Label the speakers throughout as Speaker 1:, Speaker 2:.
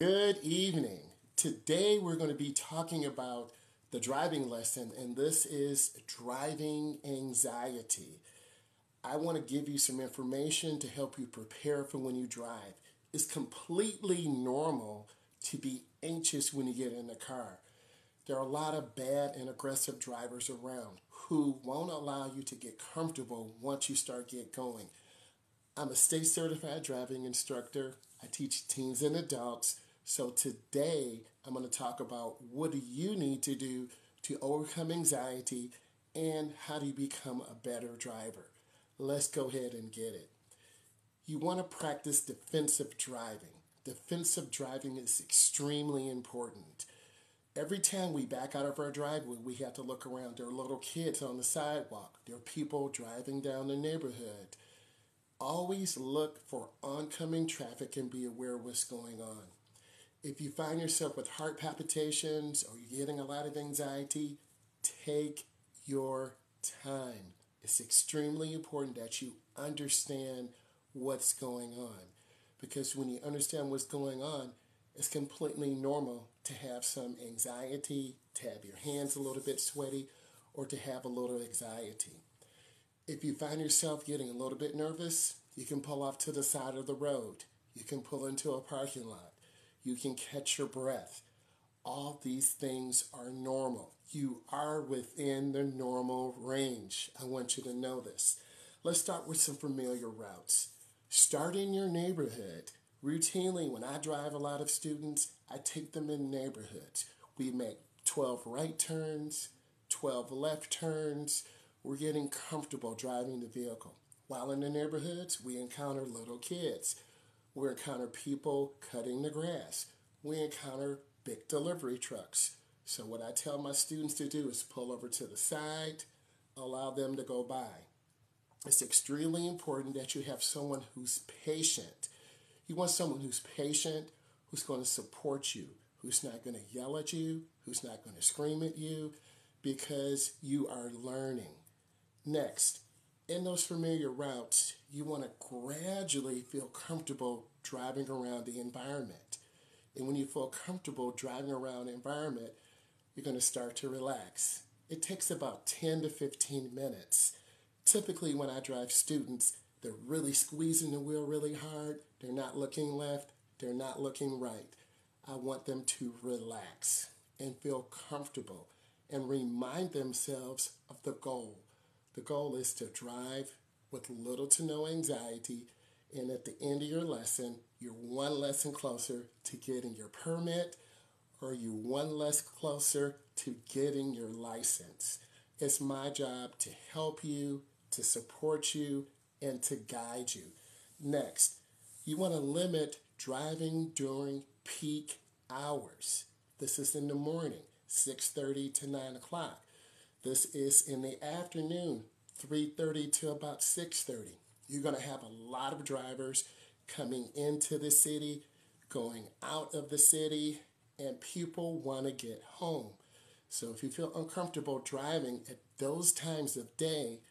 Speaker 1: Good evening. Today we're going to be talking about the driving lesson, and this is driving anxiety. I want to give you some information to help you prepare for when you drive. It's completely normal to be anxious when you get in the car. There are a lot of bad and aggressive drivers around who won't allow you to get comfortable once you start get going. I'm a state certified driving instructor. I teach teens and adults. So today I'm going to talk about what do you need to do to overcome anxiety and how do you become a better driver. Let's go ahead and get it. You want to practice defensive driving. Defensive driving is extremely important. Every time we back out of our driveway, we have to look around. There are little kids on the sidewalk. There are people driving down the neighborhood. Always look for oncoming traffic and be aware of what's going on. If you find yourself with heart palpitations or you're getting a lot of anxiety, take your time. It's extremely important that you understand what's going on. Because when you understand what's going on, it's completely normal to have some anxiety, to have your hands a little bit sweaty, or to have a little anxiety. If you find yourself getting a little bit nervous, you can pull off to the side of the road. You can pull into a parking lot. You can catch your breath. All these things are normal. You are within the normal range. I want you to know this. Let's start with some familiar routes. Start in your neighborhood. Routinely, when I drive a lot of students, I take them in neighborhoods. We make 12 right turns, 12 left turns. We're getting comfortable driving the vehicle. While in the neighborhoods, we encounter little kids. We encounter people cutting the grass. We encounter big delivery trucks. So what I tell my students to do is pull over to the side, allow them to go by. It's extremely important that you have someone who's patient. You want someone who's patient, who's going to support you, who's not going to yell at you, who's not going to scream at you, because you are learning. Next, in those familiar routes, you want to gradually feel comfortable driving around the environment. And when you feel comfortable driving around the environment, you're going to start to relax. It takes about 10 to 15 minutes. Typically, when I drive students, they're really squeezing the wheel really hard. They're not looking left. They're not looking right. I want them to relax and feel comfortable and remind themselves of the goal. The goal is to drive with little to no anxiety, and at the end of your lesson, you're one lesson closer to getting your permit, or you're one less closer to getting your license. It's my job to help you, to support you, and to guide you. Next, you want to limit driving during peak hours. This is in the morning, 6:30 to 9 o'clock. This is in the afternoon, 3:30 to about 6:30. You're going to have a lot of drivers coming into the city, going out of the city, and people want to get home. So if you feel uncomfortable driving at those times of day,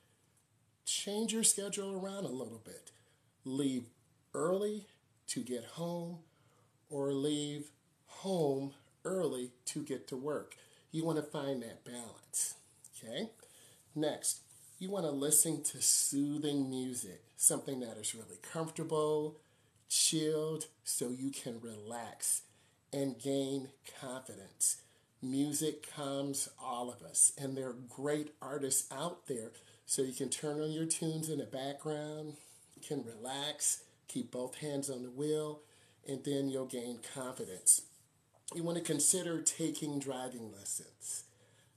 Speaker 1: change your schedule around a little bit. Leave early to get home, or leave home early to get to work. You want to find that balance. Okay? Next, you want to listen to soothing music, something that is really comfortable, chilled, so you can relax and gain confidence. Music calms all of us, and there are great artists out there, so you can turn on your tunes in the background, you can relax, keep both hands on the wheel, and then you'll gain confidence. You want to consider taking driving lessons.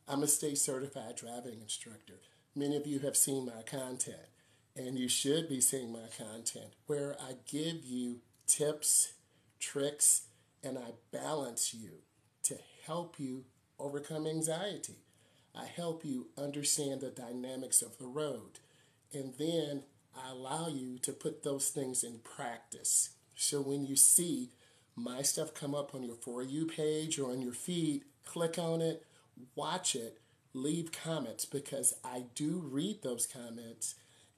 Speaker 1: I'm a state certified driving instructor. Many of you have seen my content, and you should be seeing my content where I give you tips, tricks, and I balance you to help you overcome anxiety. I help you understand the dynamics of the road, and then I allow you to put those things in practice. So when you see my stuff come up on your For You page or on your feed, click on it, watch it, leave comments, because I do read those comments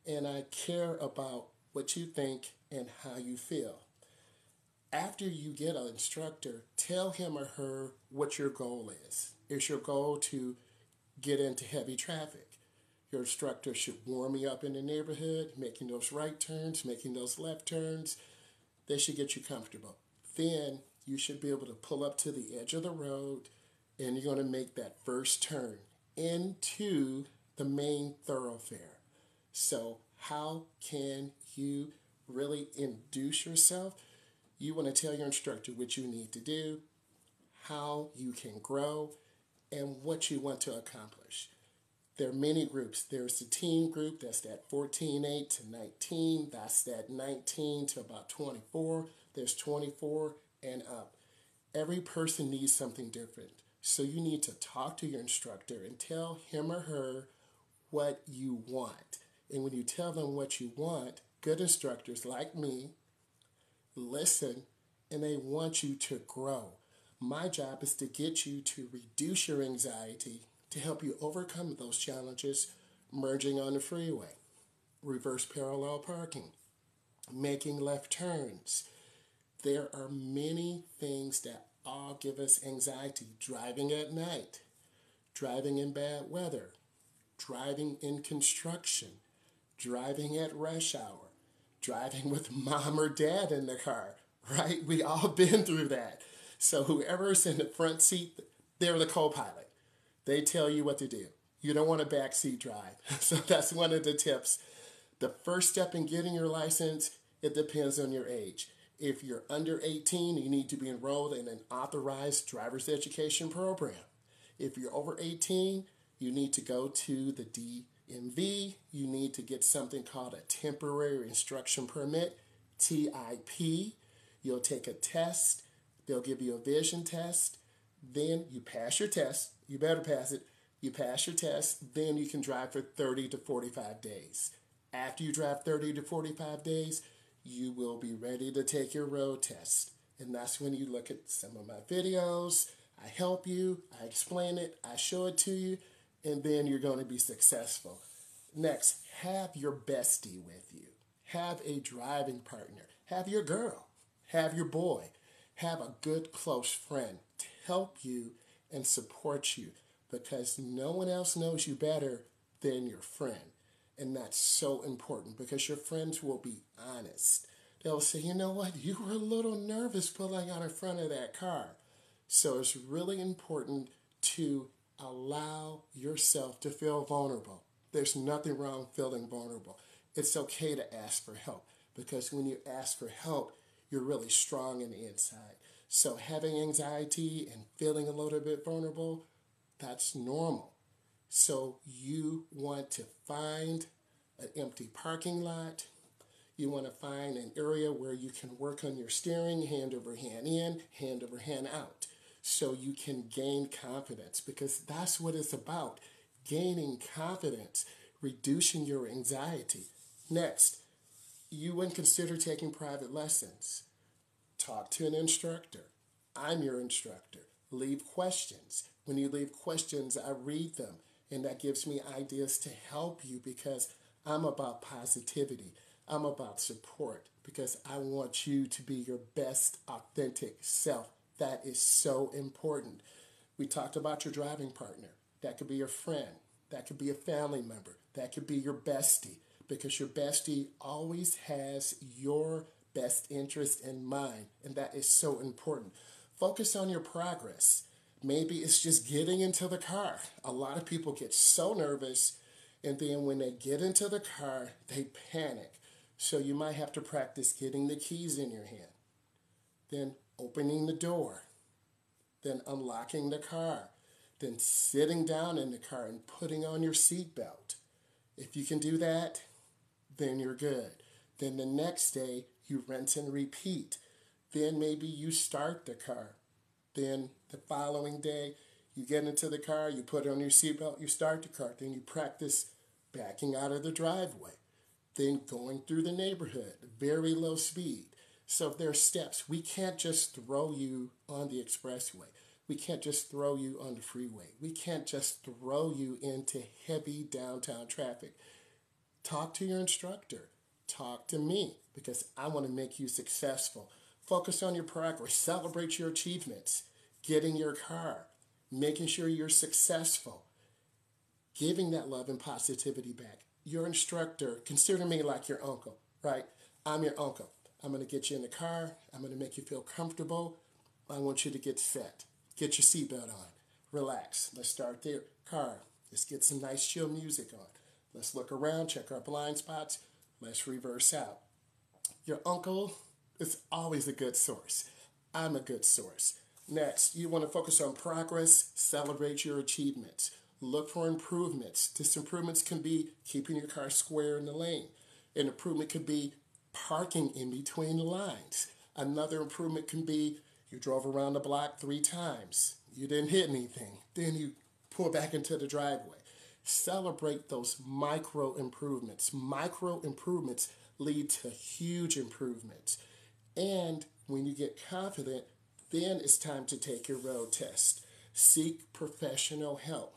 Speaker 1: and I care about what you think and how you feel. After you get an instructor, tell him or her what your goal is. Is your goal to get into heavy traffic? Your instructor should warm you up in the neighborhood, making those right turns, making those left turns. They should get you comfortable. Then you should be able to pull up to the edge of the road and you're going to make that first turn into the main thoroughfare. So how can you really induce yourself? You want to tell your instructor what you need to do, how you can grow, and what you want to accomplish. There are many groups. There's the teen group, that's that 14-8 to 19. That's that 19 to about 24. There's 24 and up. Every person needs something different. So you need to talk to your instructor and tell him or her what you want. And when you tell them what you want, good instructors like me listen and they want you to grow. My job is to get you to reduce your anxiety, to help you overcome those challenges, merging on the freeway, reverse parallel parking, making left turns. There are many things that all give us anxiety. Driving at night, driving in bad weather, driving in construction, driving at rush hour, driving with mom or dad in the car, right? We all been through that. So whoever's in the front seat, they're the co-pilot. They tell you what to do. You don't want a backseat drive. So that's one of the tips. The first step in getting your license, it depends on your age. If you're under 18, you need to be enrolled in an authorized driver's education program. If you're over 18, you need to go to the DMV. You need to get something called a temporary instruction permit, TIP. You'll take a test. They'll give you a vision test. Then you pass your test. You better pass it. You pass your test. Then you can drive for 30 to 45 days. After you drive 30 to 45 days, you will be ready to take your road test. And that's when you look at some of my videos. I help you. I explain it. I show it to you. And then you're going to be successful. Next, have your bestie with you. Have a driving partner. Have your girl. Have your boy. Have a good close friend to help you and support you, because no one else knows you better than your friend. And that's so important, because your friends will be honest. They'll say, you know what, you were a little nervous pulling out in front of that car. So it's really important to allow yourself to feel vulnerable. There's nothing wrong feeling vulnerable. It's okay to ask for help, because when you ask for help, you're really strong in the inside. So having anxiety and feeling a little bit vulnerable, that's normal. So you want to find an empty parking lot. You want to find an area where you can work on your steering, hand over hand in, hand over hand out, so you can gain confidence, because that's what it's about, gaining confidence, reducing your anxiety. Next, you would consider taking private lessons. Talk to an instructor. I'm your instructor. Leave questions. When you leave questions, I read them, and that gives me ideas to help you, because I'm about positivity. I'm about support, because I want you to be your best authentic self. That is so important. We talked about your driving partner. That could be your friend. That could be a family member. That could be your bestie, because your bestie always has your best interest in mind, and that is so important. Focus on your progress. Maybe it's just getting into the car. A lot of people get so nervous, and then when they get into the car, they panic. So you might have to practice getting the keys in your hand, then opening the door, then unlocking the car, then sitting down in the car and putting on your seatbelt. If you can do that, then you're good. Then the next day, you rinse and repeat. Then maybe you start the car. Then the following day, you get into the car, you put on your seatbelt, you start the car. Then you practice backing out of the driveway. Then going through the neighborhood, very low speed. So there are steps. We can't just throw you on the expressway. We can't just throw you on the freeway. We can't just throw you into heavy downtown traffic. Talk to your instructor. Talk to me, because I want to make you successful. Focus on your progress. Celebrate your achievements. Getting your car. Making sure you're successful. Giving that love and positivity back. Your instructor, consider me like your uncle, right? I'm your uncle. I'm going to get you in the car. I'm going to make you feel comfortable. I want you to get set. Get your seatbelt on. Relax. Let's start there. Car. Let's get some nice chill music on. Let's look around, check our blind spots. Let's reverse out. Your uncle is always a good source. I'm a good source. Next, you want to focus on progress. Celebrate your achievements. Look for improvements. These improvements can be keeping your car square in the lane. An improvement could be parking in between the lines. Another improvement can be you drove around the block 3 times. You didn't hit anything. Then you pull back into the driveway. Celebrate those micro improvements. Micro improvements lead to huge improvements. And when you get confident, then it's time to take your road test. Seek professional help.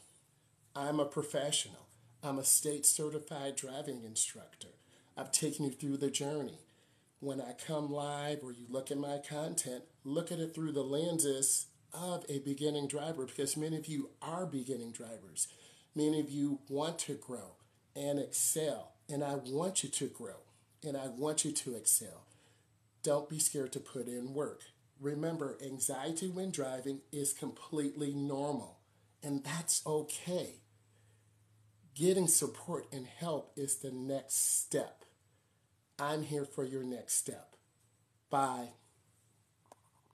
Speaker 1: I'm a professional. I'm a state certified driving instructor. I've taken you through the journey. When I come live or you look at my content, look at it through the lenses of a beginning driver, because many of you are beginning drivers. Many of you want to grow and excel, and I want you to grow and I want you to excel. Don't be scared to put in work. Remember, anxiety when driving is completely normal, and that's okay. Getting support and help is the next step. I'm here for your next step. Bye.